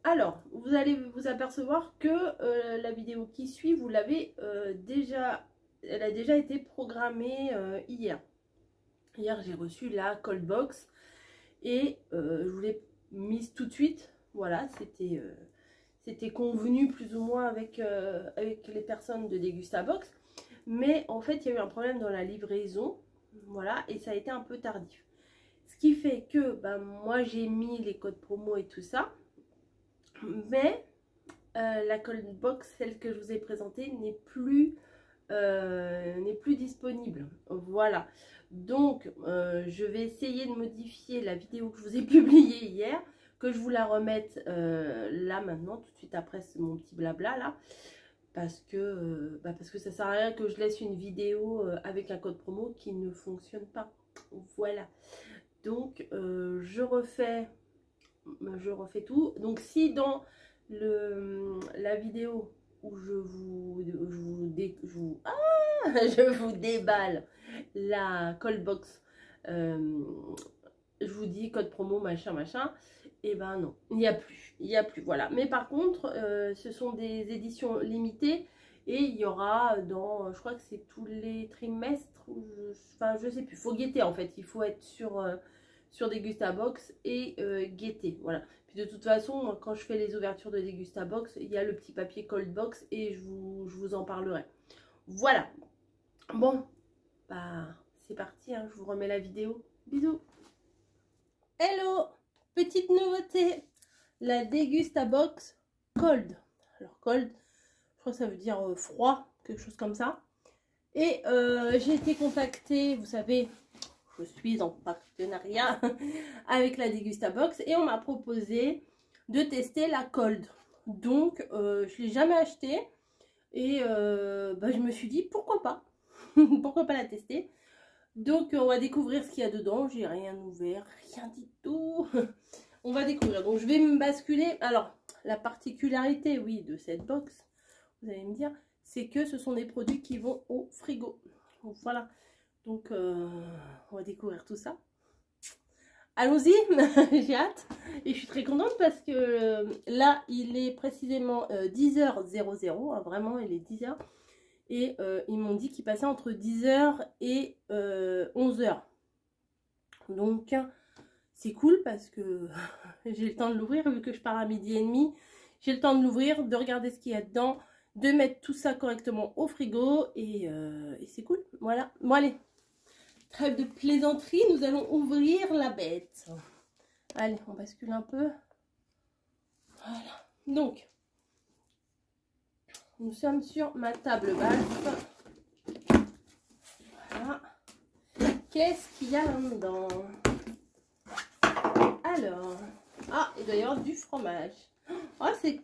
Alors, vous allez vous apercevoir que la vidéo qui suit, vous l'avez déjà, elle a déjà été programmée hier. Hier, j'ai reçu la cold box et je vous l'ai mise tout de suite. Voilà, c'était convenu plus ou moins avec, avec les personnes de Degustabox. Mais en fait, il y a eu un problème dans la livraison. Voilà, et ça a été un peu tardif. Ce qui fait que bah, moi, j'ai mis les codes promo et tout ça. Mais la cold box, celle que je vous ai présentée, n'est plus disponible. Voilà. Donc, je vais essayer de modifier la vidéo que je vous ai publiée hier, que je vous la remette là maintenant, tout de suite après mon petit blabla là. Parce que ça sert à rien que je laisse une vidéo avec un code promo qui ne fonctionne pas. Voilà. Donc, je refais tout. Donc, si dans la vidéo où je vous déballe la call box, je vous dis code promo machin machin, et ben non, il n'y a plus, voilà. Mais par contre, ce sont des éditions limitées et il y aura dans, je crois que c'est tous les trimestres, enfin je sais plus, faut guetter en fait, il faut être sur Degustabox et guetter, voilà. Puis de toute façon, moi, quand je fais les ouvertures de Degustabox, il y a le petit papier cold box et je vous en parlerai. Voilà. Bon, bah c'est parti, hein, je vous remets la vidéo. Bisous. Hello, petite nouveauté, la Degustabox Cold. Alors cold, je crois que ça veut dire froid, quelque chose comme ça. Et j'ai été contactée, vous savez, je suis en partenariat avec la Degustabox et on m'a proposé de tester la cold. Donc je ne l'ai jamais acheté et bah, je me suis dit pourquoi pas, pourquoi pas la tester. Donc on va découvrir ce qu'il y a dedans. J'ai rien ouvert, rien du tout. On va découvrir. Donc je vais me basculer. Alors la particularité, oui, de cette box, vous allez me dire, c'est que ce sont des produits qui vont au frigo. Donc, voilà. Donc on va découvrir tout ça. Allons-y, j'ai hâte. Et je suis très contente parce que là il est précisément 10h00. Hein, vraiment il est 10h. Et ils m'ont dit qu'il passait entre 10h et 11h. Donc c'est cool parce que j'ai le temps de l'ouvrir, vu que je pars à 12h30. J'ai le temps de l'ouvrir, de regarder ce qu'il y a dedans, de mettre tout ça correctement au frigo. Et c'est cool. Voilà. Bon allez, trêve de plaisanterie, nous allons ouvrir la bête. Allez, on bascule un peu. Voilà. Donc, nous sommes sur ma table basse. Voilà. Qu'est-ce qu'il y a là-dedans? Alors, ah, il doit y avoir du fromage. Ah, c'est...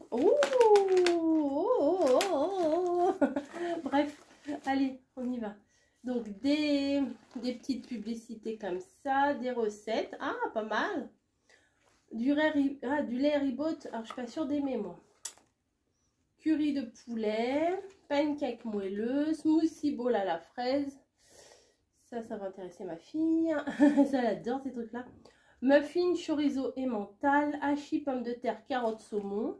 Bref, allez, on y va. Donc, des petites publicités comme ça, des recettes. Ah, pas mal. Du lait Ribot. Alors, je suis pas sûre d'aimer, moi. Curry de poulet, pancake moelleux, smoothie bowl à la fraise. Ça va intéresser ma fille. Ça, elle adore ces trucs-là. Muffin, chorizo et mental. Hachis, pommes de terre, carottes, saumon.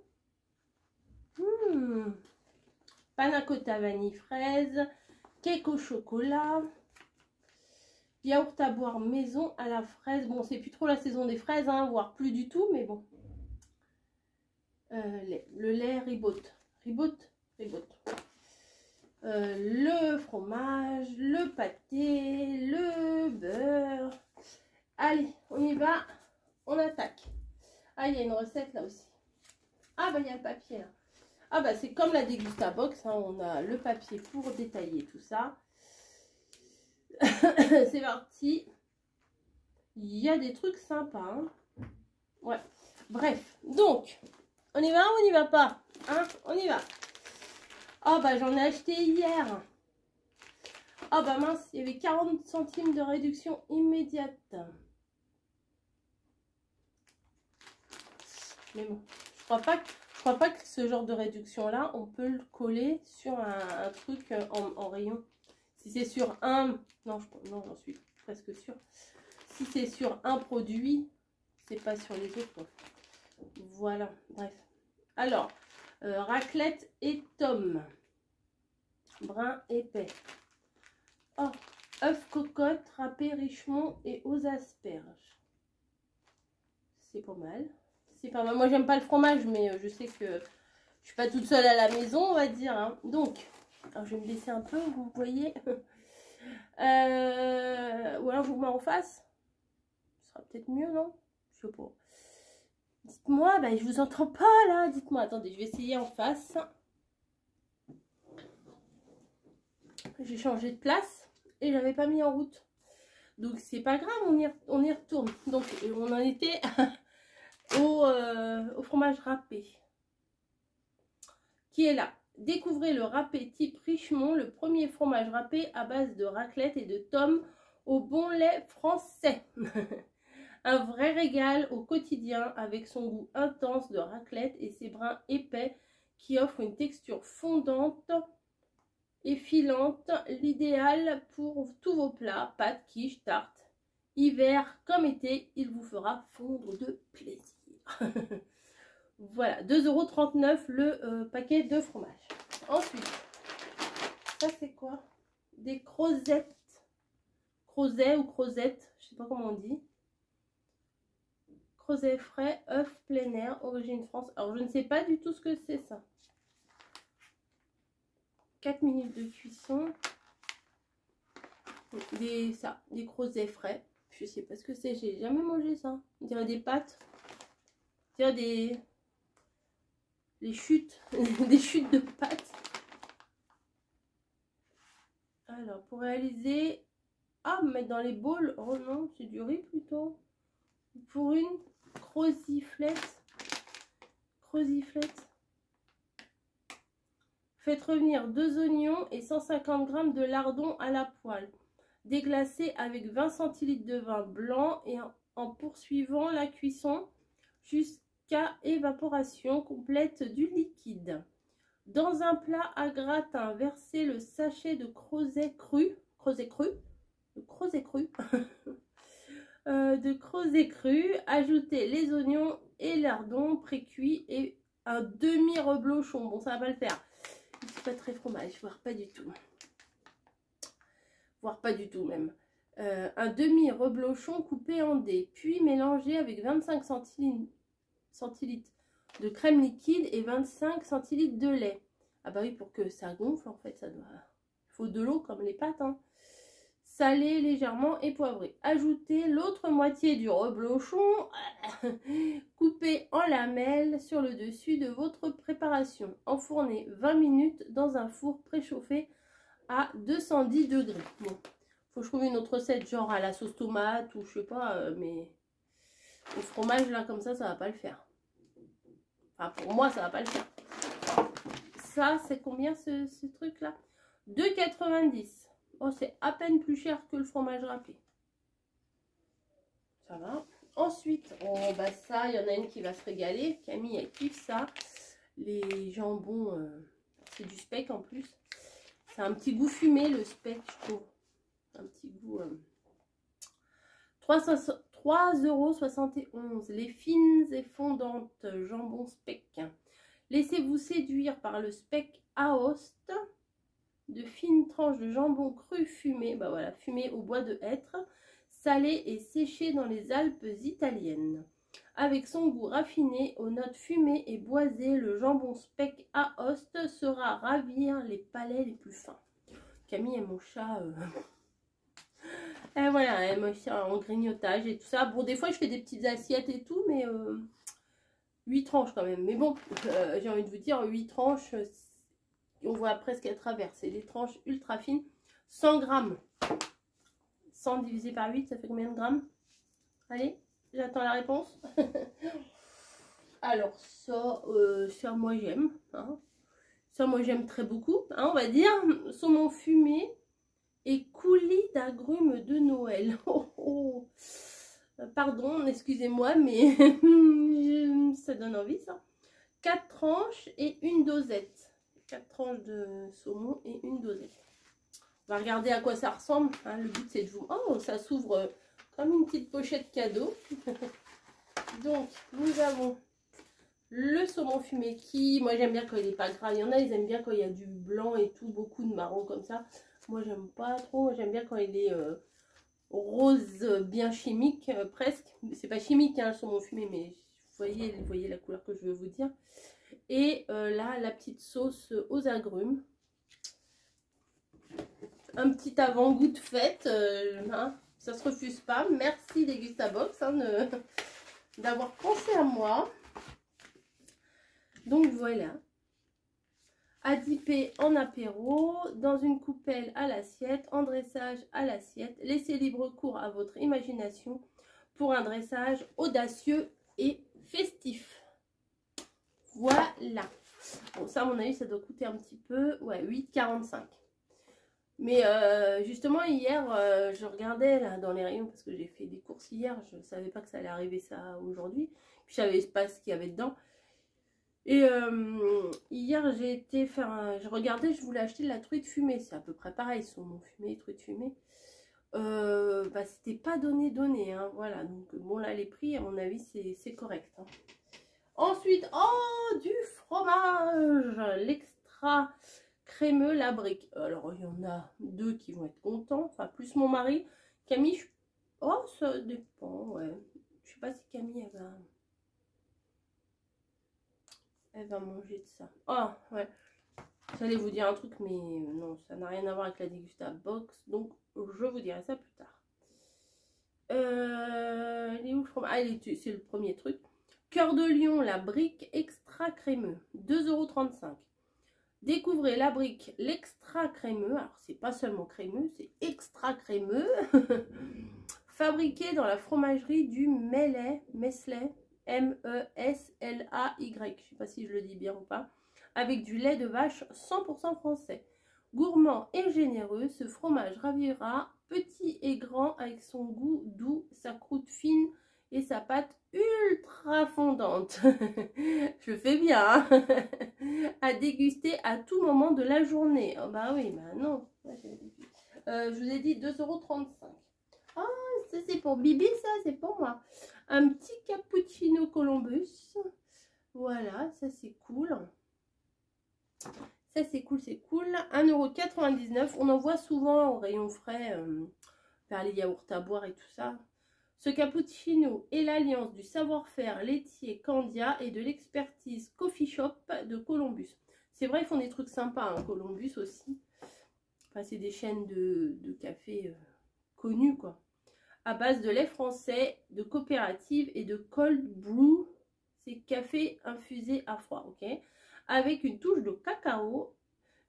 Panna cotta, vanille, fraise. Cake au chocolat. Yaourt à boire maison à la fraise. Bon, c'est plus trop la saison des fraises, hein, voire plus du tout, mais bon. Le lait Ribot. Ribot. Le fromage, le pâté, le beurre. Allez, on y va, on attaque. Ah, il y a une recette là aussi. Ah, bah il y a le papier là. Ah, bah c'est comme la Degustabox, hein, on a le papier pour détailler tout ça. C'est parti. Il y a des trucs sympas. Hein. Ouais, bref, donc, on y va ou on n'y va pas, hein? On y va. Oh bah j'en ai acheté hier. Oh bah mince, il y avait 40 centimes de réduction immédiate. Mais bon, je crois pas que ce genre de réduction là, on peut le coller sur un truc en rayon. Si c'est sur un... Non, j'en suis presque sûre. Si c'est sur un produit, c'est pas sur les autres. Quoi. Voilà, bref. Alors, raclette et tomes. Brun épais. Oh, œuf cocotte râpé richement et aux asperges. C'est pas mal. C'est pas mal. Moi, j'aime pas le fromage, mais je sais que je suis pas toute seule à la maison, on va dire. Hein. Donc, alors, je vais me baisser un peu, vous voyez. Ou alors, je vous mets en face. Ce sera peut-être mieux, non? Je sais pas. Dites-moi, ben, je vous entends pas là. Dites-moi, attendez, je vais essayer en face. J'ai changé de place et je l'avais pas mis en route. Donc, c'est pas grave, on y retourne. Donc, on en était au fromage râpé. Qui est là. Découvrez le râpé type Richemont, le premier fromage râpé à base de raclette et de tomes au bon lait français. Un vrai régal au quotidien avec son goût intense de raclette et ses brins épais qui offrent une texture fondante et filante, l'idéal pour tous vos plats, pâtes, quiches, tartes. Hiver comme été, il vous fera fondre de plaisir. Voilà, 2,39 € le paquet de fromage. Ensuite, ça c'est quoi? Des crozettes. Crozet ou crozette, je sais pas comment on dit. Crozet frais, œuf plein air, origine France. Alors, je ne sais pas du tout ce que c'est ça. 4 minutes de cuisson. Des crozets frais. Je sais pas ce que c'est, j'ai jamais mangé ça. On dirait des pâtes. On dirait des chutes. Des chutes de pâtes. Alors, pour réaliser... Ah, mettre dans les bowls. Oh non, c'est du riz plutôt. Pour une croziflette. Croziflette. Faites revenir 2 oignons et 150 g de lardons à la poêle. Déglacez avec 20 centilitres de vin blanc et en poursuivant la cuisson jusqu'à évaporation complète du liquide. Dans un plat à gratin, versez le sachet de crozet cru. De crozet cru, ajoutez les oignons et lardons pré-cuits et un demi-reblochon. Bon, ça va pas le faire. Je suis pas très fromage, voire pas du tout. Voire pas du tout même. Un demi-reblochon coupé en dés, puis mélangé avec 25 centilitres de crème liquide et 25 centilitres de lait. Ah bah oui, pour que ça gonfle en fait, ça doit... Il faut de l'eau comme les pâtes, hein. Salé légèrement et poivré. Ajoutez l'autre moitié du reblochon coupé en lamelles sur le dessus de votre préparation. Enfournez 20 minutes dans un four préchauffé à 210 degrés. Bon, faut que je trouve une autre recette genre à la sauce tomate ou je sais pas, mais au fromage là comme ça va pas le faire. Enfin pour moi ça va pas le faire. Ça c'est combien ce truc là? 2,90 €. Oh, c'est à peine plus cher que le fromage râpé. Ça va. Ensuite, oh, bah ça, il y en a une qui va se régaler. Camille, elle kiffe ça. Les jambons, c'est du speck en plus. C'est un petit goût fumé, le speck, je trouve. Un petit goût... 3,71 €. Les fines et fondantes jambon speck. Laissez-vous séduire par le speck Aoste. De fines tranches de jambon cru fumé, bah voilà, fumé au bois de hêtre, salé et séché dans les Alpes italiennes. Avec son goût raffiné, aux notes fumées et boisées, le jambon speck Aoste saura ravir les palais les plus fins. Camille et mon chat, et voilà, elle me fait en grignotage et tout ça. Bon, des fois je fais des petites assiettes et tout, mais 8 tranches quand même. Mais bon, j'ai envie de vous dire, 8 tranches, on voit presque à travers. C'est des tranches ultra fines. 100 grammes. 100 divisé par 8, ça fait combien de grammes? Allez, j'attends la réponse. Alors, ça moi j'aime. Hein. Ça, moi j'aime très beaucoup. Hein, on va dire. Saumon fumé et coulis d'agrumes de Noël. Oh, oh. Pardon, excusez-moi, mais ça donne envie ça. 4 tranches et une dosette. 4 tranches de saumon et une dosette. On va regarder à quoi ça ressemble. Hein. Le but c'est de vous... Oh, ça s'ouvre comme une petite pochette cadeau. Donc, nous avons Le saumon fumé qui, moi j'aime bien quand il n'est pas gras. Il y en a, ils aiment bien quand il y a du blanc et tout, beaucoup de marron comme ça. Moi j'aime pas trop, j'aime bien quand il est rose bien chimique, presque. C'est pas chimique hein, le saumon fumé, mais vous voyez la couleur que je veux vous dire. Et là, la petite sauce aux agrumes. Un petit avant-goût de fête, hein, ça se refuse pas. Merci Degustabox hein, d'avoir pensé à moi. Donc voilà, à dipper en apéro, dans une coupelle à l'assiette, en dressage à l'assiette. Laissez libre cours à votre imagination pour un dressage audacieux et festif. Voilà. Bon, ça à mon avis, ça doit coûter un petit peu, ouais, 8,45. Mais justement, hier, je regardais là dans les rayons parce que j'ai fait des courses hier. Je ne savais pas que ça allait arriver ça aujourd'hui. Puis je savais pas ce qu'il y avait dedans. Et hier, j'ai été faire je regardais, je voulais acheter de la truite fumée. C'est à peu près pareil, saumon fumé, truite fumée. Bah, c'était pas donné, hein, voilà. Donc, bon, là, les prix, à mon avis, c'est correct. Hein. Ensuite, oh, du fromage, l'extra crémeux, la brique. Alors, il y en a 2 qui vont être contents, enfin, plus mon mari. Camille, oh, ça dépend, ouais. Je sais pas si Camille, elle va manger de ça. Oh, ouais. J'allais vous dire un truc, mais non, ça n'a rien à voir avec la Degustabox. Donc, je vous dirai ça plus tard. Il est où le fromage? Ah, c'est le premier truc. Cœur de lion, la brique extra crémeux. 2,35 €. Découvrez la brique, l'extra crémeux. Alors, c'est pas seulement crémeux, c'est extra crémeux. Fabriqué dans la fromagerie du Meslay. M-E-S-L-A-Y, je ne sais pas si je le dis bien ou pas, avec du lait de vache 100% français. Gourmand et généreux, ce fromage ravira petit et grand avec son goût doux, sa croûte fine et sa pâte ultra fondante. Je fais bien, hein. À déguster à tout moment de la journée. Oh bah oui, bah non. Je vous ai dit 2,35 €. Ah, ça c'est pour Bibi, ça c'est pour moi. Un petit cappuccino Columbus. Voilà, ça c'est cool. Ça c'est cool, c'est cool. 1,99 €. On en voit souvent au rayon frais vers les yaourts à boire et tout ça. Ce cappuccino est l'alliance du savoir-faire laitier Candia et de l'expertise coffee shop de Columbus. C'est vrai, ils font des trucs sympas, hein, Columbus aussi. Enfin, c'est des chaînes de café connues, quoi. À base de lait français, de coopérative et de cold brew. C'est café infusé à froid, ok? Avec une touche de cacao,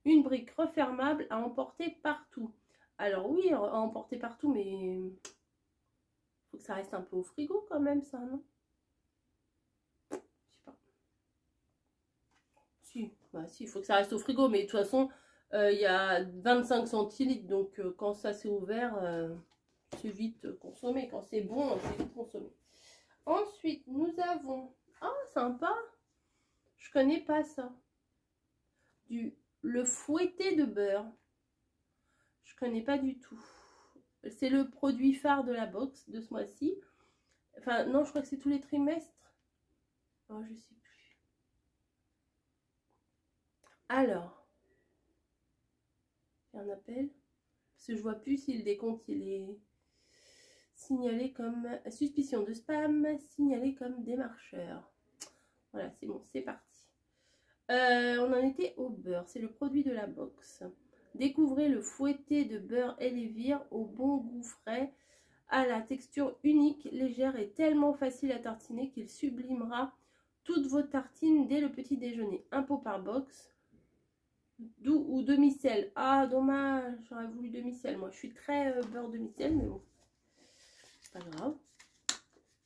une brique refermable à emporter partout. Alors oui, à emporter partout, mais faut que ça reste un peu au frigo quand même, ça, non? Je sais pas. Si, bah si, il faut que ça reste au frigo, mais de toute façon, il y a 25 centilitres, donc quand ça s'est ouvert... c'est vite consommé. Quand c'est bon, c'est vite consommé. Ensuite, nous avons... Ah, sympa. Je connais pas ça. Le fouetté de beurre. Je connais pas du tout. C'est le produit phare de la box de ce mois-ci. Enfin, non, je crois que c'est tous les trimestres. Oh, je sais plus. Alors. Il y a un appel. Parce que je vois plus si le décompte, il est... signalé comme suspicion de spam, signalé comme démarcheur. Voilà, c'est bon, c'est parti. On en était au beurre, c'est le produit de la box. Découvrez le fouetté de beurre Elevir au bon goût frais, à la texture unique, légère et tellement facile à tartiner qu'il sublimera toutes vos tartines dès le petit déjeuner. Un pot par box. Doux ou demi-sel. Ah, dommage, j'aurais voulu demi-sel. Moi, je suis très beurre demi-sel, mais bon. Pas grave.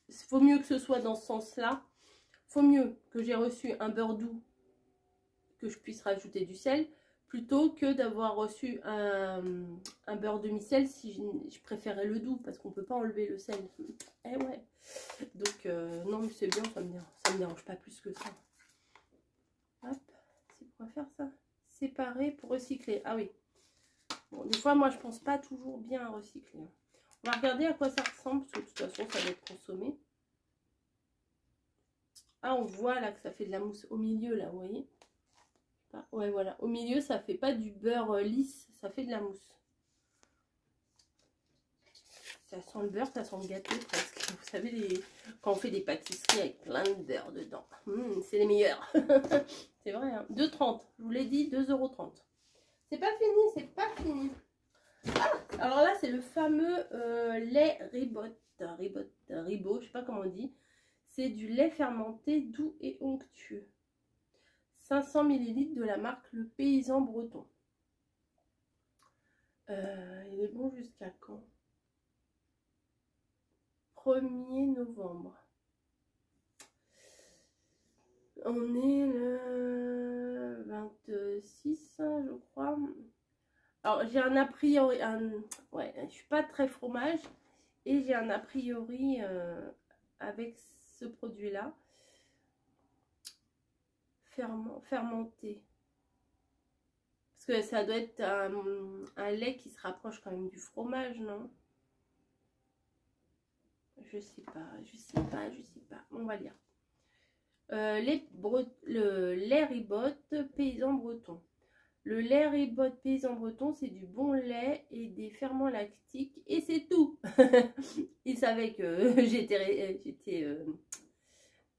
Il faut mieux que ce soit dans ce sens-là. Il faut mieux que j'ai reçu un beurre doux, que je puisse rajouter du sel, plutôt que d'avoir reçu un beurre demi-sel si je préférais le doux, parce qu'on ne peut pas enlever le sel. Eh ouais. Donc, non, mais c'est bien, ça me dérange pas plus que ça. Hop, c'est pour faire ça. Séparer pour recycler. Ah oui. Bon, des fois, moi, je pense pas toujours bien à recycler. On va regarder à quoi ça ressemble, parce que de toute façon, ça va être consommé. Ah, on voit là que ça fait de la mousse au milieu, là, vous voyez? Ouais, voilà. Au milieu, ça fait pas du beurre lisse, ça fait de la mousse. Ça sent le beurre, ça sent le gâteau presque. Vous savez, quand on fait des pâtisseries avec plein de beurre dedans. C'est les meilleurs. C'est vrai, hein. 2,30. Je vous l'ai dit, 2,30 €. C'est pas fini, c'est pas fini. Ah, alors là, c'est le fameux lait Ribot, je sais pas comment on dit. C'est du lait fermenté doux et onctueux. 500 ml de la marque Le Paysan Breton. Il est bon jusqu'à quand? 1er novembre. On est le 26, je crois. Alors, j'ai un a priori, ouais, je suis pas très fromage et j'ai un a priori avec ce produit-là. Fermenté. Parce que ça doit être un lait qui se rapproche quand même du fromage, non? Je sais pas. On va lire. Le lait Ribot Paysan Breton. Le lait Ribot Paysan Breton, c'est du bon lait et des ferments lactiques. Et c'est tout. Il savait que j'étais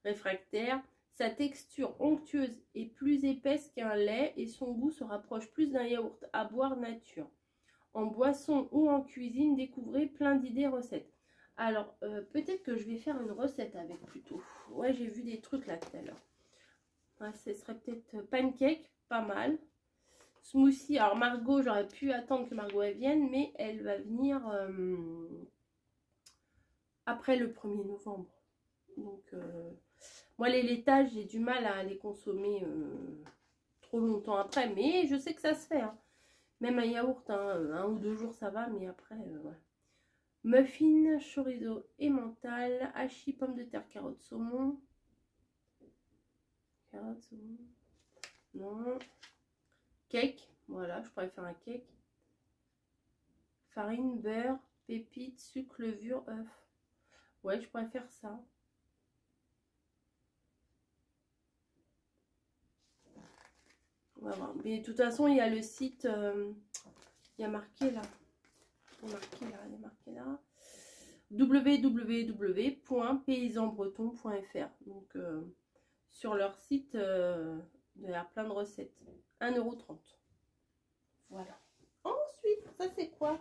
réfractaire. Sa texture onctueuse est plus épaisse qu'un lait et son goût se rapproche plus d'un yaourt à boire nature. En boisson ou en cuisine, découvrez plein d'idées recettes. Alors, peut-être que je vais faire une recette avec plutôt. Ouais, j'ai vu des trucs là tout à l'heure. Ouais, ce serait peut-être pancake, pas mal. Smoothie, alors Margot, j'aurais pu attendre que Margot elle vienne, mais elle va venir après le 1er novembre. Donc, moi les laitages, j'ai du mal à les consommer trop longtemps après, mais je sais que ça se fait. Hein. Même un yaourt, hein, 1 ou 2 jours, ça va, mais après, ouais. Muffin, chorizo et mental, hachis, pommes de terre, carottes, saumon. Carottes, saumon. Non. Cake, voilà, je pourrais faire un cake. Farine, beurre, pépites, sucre, levure, œuf. Ouais, je pourrais faire ça. On va voir. Mais de toute façon, il y a le site, il y a marqué là. Il y a marqué là. www.paysanbreton.fr. Donc, sur leur site, il y a plein de recettes. 1,30 €. Voilà. Ensuite, ça c'est quoi?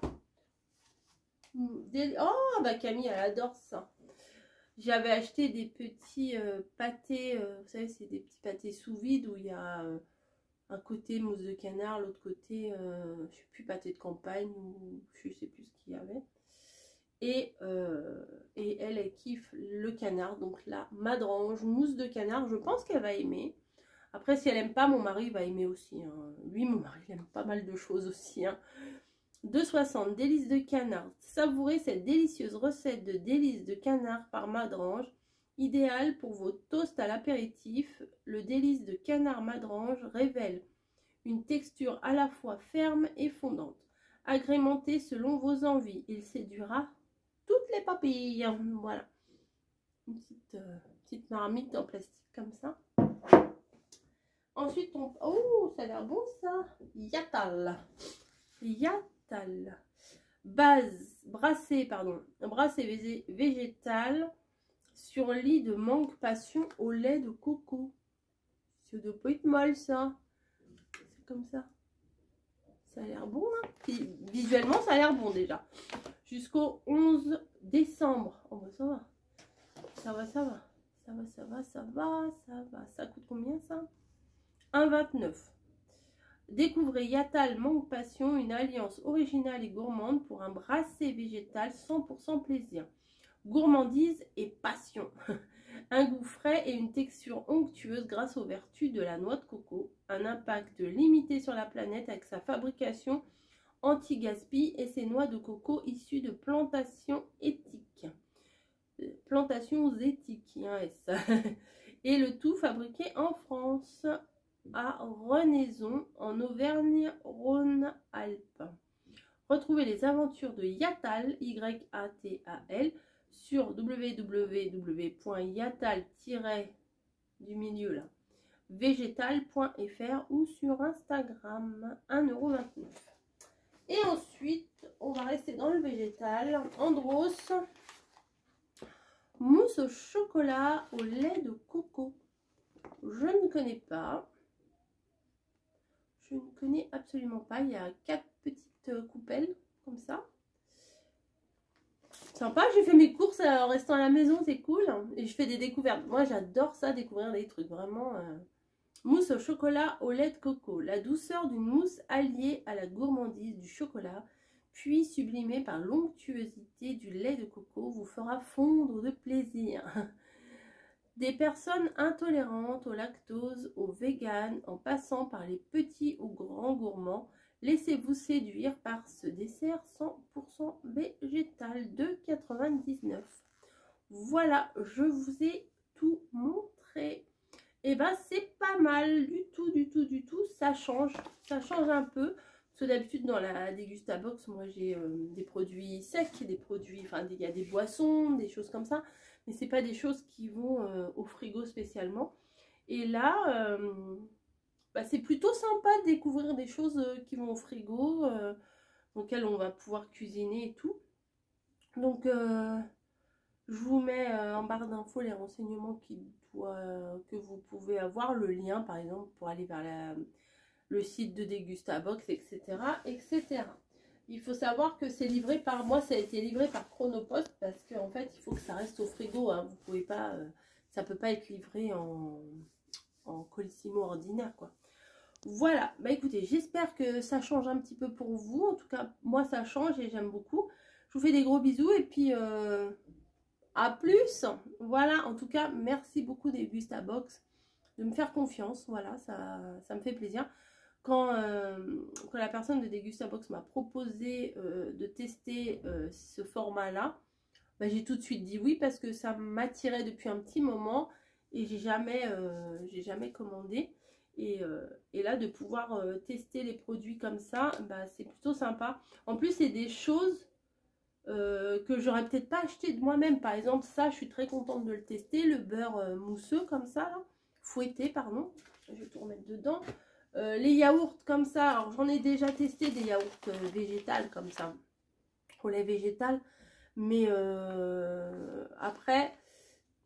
Oh, bah Camille, elle adore ça. J'avais acheté des petits pâtés, vous savez, c'est des petits pâtés sous vide où il y a un côté mousse de canard, l'autre côté, je sais plus, pâté de campagne ou je sais plus ce qu'il y avait. Et elle kiffe le canard, donc la madrange, mousse de canard, je pense qu'elle va aimer. Après, si elle aime pas, mon mari va aimer aussi. Hein. Lui, mon mari, il aime pas mal de choses aussi. Hein. 2,60 délices de canard. Savourez cette délicieuse recette de délices de canard par madrange. Idéal pour vos toasts à l'apéritif. Le délice de canard madrange révèle une texture à la fois ferme et fondante. Agrémenté selon vos envies. Il séduira toutes les papilles. Voilà. Une petite marmite en plastique comme ça. Ensuite, oh, ça a l'air bon ça. Yatal. Brassé végétal sur lit de mangue passion au lait de coco. Ça doit pas être mal ça. C'est comme ça. Ça a l'air bon. Hein. Visuellement, ça a l'air bon déjà. Jusqu'au 11 décembre. Oh bah ça va. Ça coûte combien ça? 1,29 €. Découvrez Yatal Mangue Passion, une alliance originale et gourmande pour un brassé végétal 100% plaisir. Gourmandise et passion. Un goût frais et une texture onctueuse grâce aux vertus de la noix de coco. Un impact limité sur la planète avec sa fabrication anti-gaspi et ses noix de coco issues de plantations éthiques. Plantations éthiques, il y a un S. Et le tout fabriqué en France, à Renaison, en Auvergne-Rhône-Alpes. Retrouvez les aventures de Yatal, Y-A-T-A-L, sur www.yatal-mangue.fr du milieu là. Végétal.fr ou sur Instagram, 1,29 €. Et ensuite, on va rester dans le végétal. Andros, mousse au chocolat au lait de coco. Je ne connais pas. Je ne connais absolument pas. Il y a 4 petites coupelles comme ça. Sympa, j'ai fait mes courses en restant à la maison, c'est cool. Et je fais des découvertes. Moi, j'adore ça, découvrir des trucs vraiment... Mousse au chocolat au lait de coco. La douceur d'une mousse alliée à la gourmandise du chocolat, puis sublimée par l'onctuosité du lait de coco, vous fera fondre de plaisir. Des personnes intolérantes au lactose, aux véganes, en passant par les petits ou grands gourmands, laissez-vous séduire par ce dessert 100% végétal de 99. Voilà, je vous ai tout montré. Et ben c'est pas mal du tout, ça change un peu. Parce que d'habitude dans la Dégustabox, moi j'ai des produits secs, des produits, enfin il y a des boissons, des choses comme ça. Mais c'est pas des choses qui vont au frigo spécialement. Et là, bah, c'est plutôt sympa de découvrir des choses qui vont au frigo, dans lesquelles on va pouvoir cuisiner et tout. Donc je vous mets en barre d'infos les renseignements que vous pouvez avoir, le lien par exemple pour aller vers le site de Dégustabox, etc., etc. Il faut savoir que c'est livré par moi, ça a été livré par Chronopost parce qu'en fait il faut que ça reste au frigo, hein. Vous pouvez pas, ça peut pas être livré en colissimo ordinaire quoi. Voilà, bah écoutez, j'espère que ça change un petit peu pour vous. En tout cas, moi ça change et j'aime beaucoup. Je vous fais des gros bisous et puis à plus. Voilà, en tout cas, merci beaucoup Dégustabox de me faire confiance. Voilà, ça me fait plaisir. Quand la personne de Dégustabox m'a proposé de tester ce format-là, bah, j'ai tout de suite dit oui parce que ça m'attirait depuis un petit moment et j'ai jamais commandé. Et là, de pouvoir tester les produits comme ça, bah, c'est plutôt sympa. En plus, c'est des choses que j'aurais peut-être pas acheté de moi-même. Par exemple, ça, je suis très contente de le tester. Le beurre mousseux comme ça, là, fouetté, pardon. Je vais tout remettre dedans. Les yaourts comme ça, alors j'en ai déjà testé des yaourts végétales comme ça, au lait végétal. Mais après...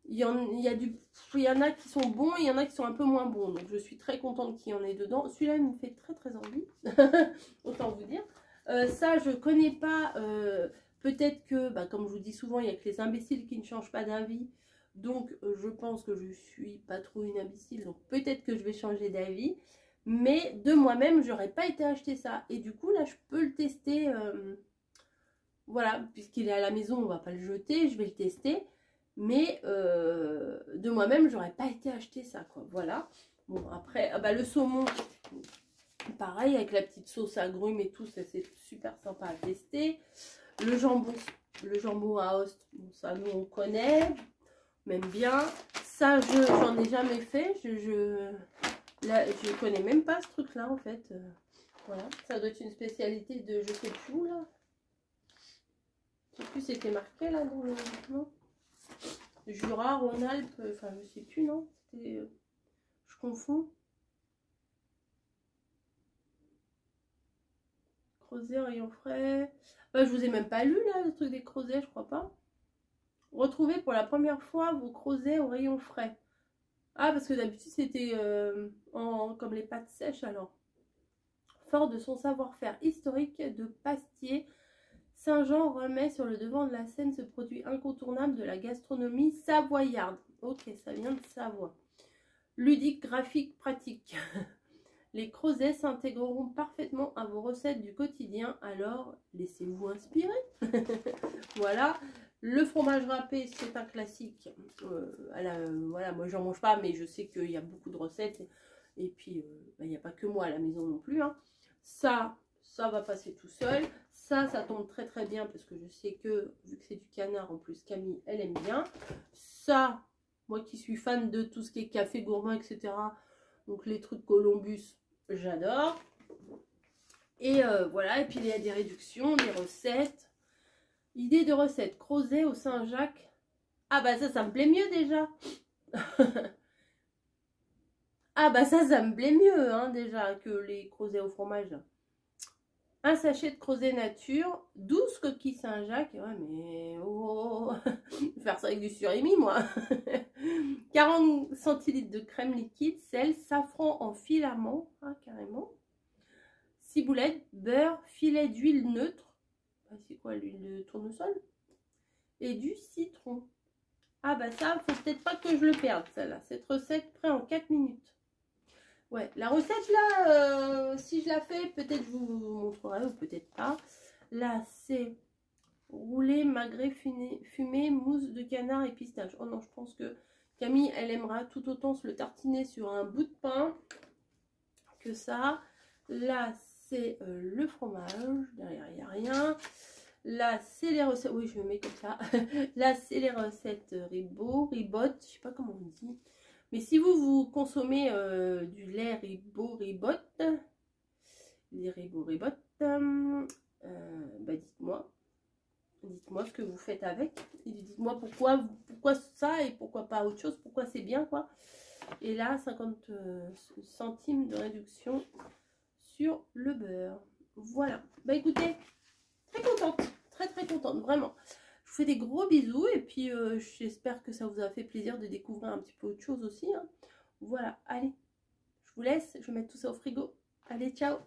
Il y en a qui sont bons, il y en a qui sont un peu moins bons. Donc je suis très contente qu'il y en ait dedans. Celui-là, il me fait très envie. Autant vous dire. Ça, je connais pas. Peut-être que, bah, comme je vous dis souvent, il n'y a que les imbéciles qui ne changent pas d'avis. Donc je pense que je suis pas trop une imbécile. Donc peut-être que je vais changer d'avis. Mais de moi-même, j'aurais pas été acheter ça. Et du coup, là, je peux le tester. Voilà, puisqu'il est à la maison, on va pas le jeter. Je vais le tester. Mais de moi-même, j'aurais pas été acheter ça, quoi. Voilà. Bon, après, bah, le saumon, pareil, avec la petite sauce agrumes et tout, ça c'est super sympa à tester. Le jambon à Host, bon, ça nous on connaît, on aime bien. Ça, j'en ai jamais fait. Là, je connais même pas ce truc-là, en fait. Voilà, ça doit être une spécialité de je sais plus où, là. Je sais plus, c'était marqué, là, dans le... Non, Jura, Rhône-Alpes, enfin je sais plus, non, c'était, je confonds. Crozet, rayon frais. Je vous ai même pas lu là, le truc des creusets, je crois pas. Retrouvez pour la première fois vos creusets au rayon frais. Ah, parce que d'habitude c'était comme les pâtes sèches alors. Fort de son savoir-faire historique de pastier, Saint-Jean remet sur le devant de la scène ce produit incontournable de la gastronomie savoyarde. Ok, ça vient de Savoie. Ludique, graphique, pratique. Les creusets s'intégreront parfaitement à vos recettes du quotidien, alors laissez-vous inspirer. Voilà. Le fromage râpé, c'est un classique. Voilà, moi j'en mange pas, mais je sais qu'il y a beaucoup de recettes. Et puis, il n'y a pas que moi à la maison non plus. Hein. Ça va passer tout seul. Ça tombe très bien parce que je sais que, vu que c'est du canard, en plus Camille, elle aime bien. Ça, moi qui suis fan de tout ce qui est café gourmand, etc. Donc les trucs Columbus, j'adore. Et voilà, et puis il y a des réductions, des recettes. Idée de recette, crozet au Saint-Jacques. Ah bah ça me plaît mieux déjà. Ah bah ça me plaît mieux hein, déjà que les crozets au fromage. Un sachet de crozet nature, 12 coquilles Saint-Jacques. Ouais mais oh, faire ça avec du surimi moi. 40 centilitres de crème liquide, sel, safran en filament, ah, carrément. Ciboulette, beurre, filet d'huile neutre. C'est quoi l'huile de tournesol? Et du citron. Ah bah ça, faut peut-être pas que je le perde celle-là. Cette recette prête en 4 minutes. Ouais, la recette là, si je la fais, peut-être je vous montrerai ou peut-être pas. Là, c'est roulé, magret, fumé, mousse de canard et pistache. Oh non, je pense que Camille, elle aimera tout autant se le tartiner sur un bout de pain que ça. Là, c'est le fromage. Derrière, il n'y a rien. Là, c'est les recettes. Oui, je me mets comme ça. Là, c'est les recettes ribotte. Je sais pas comment on dit. Mais si vous consommez du lait ribotte, les ribotte, bah dites-moi. Dites-moi ce que vous faites avec. Dites-moi pourquoi ça et pourquoi pas autre chose. Pourquoi c'est bien, quoi. Et là, 50 centimes de réduction sur le beurre. Voilà. Bah écoutez, très contente. Très contente, vraiment. Je vous fais des gros bisous et puis j'espère que ça vous a fait plaisir de découvrir un petit peu autre chose aussi. Hein. Voilà, allez, je vous laisse. Je vais mettre tout ça au frigo. Allez, ciao!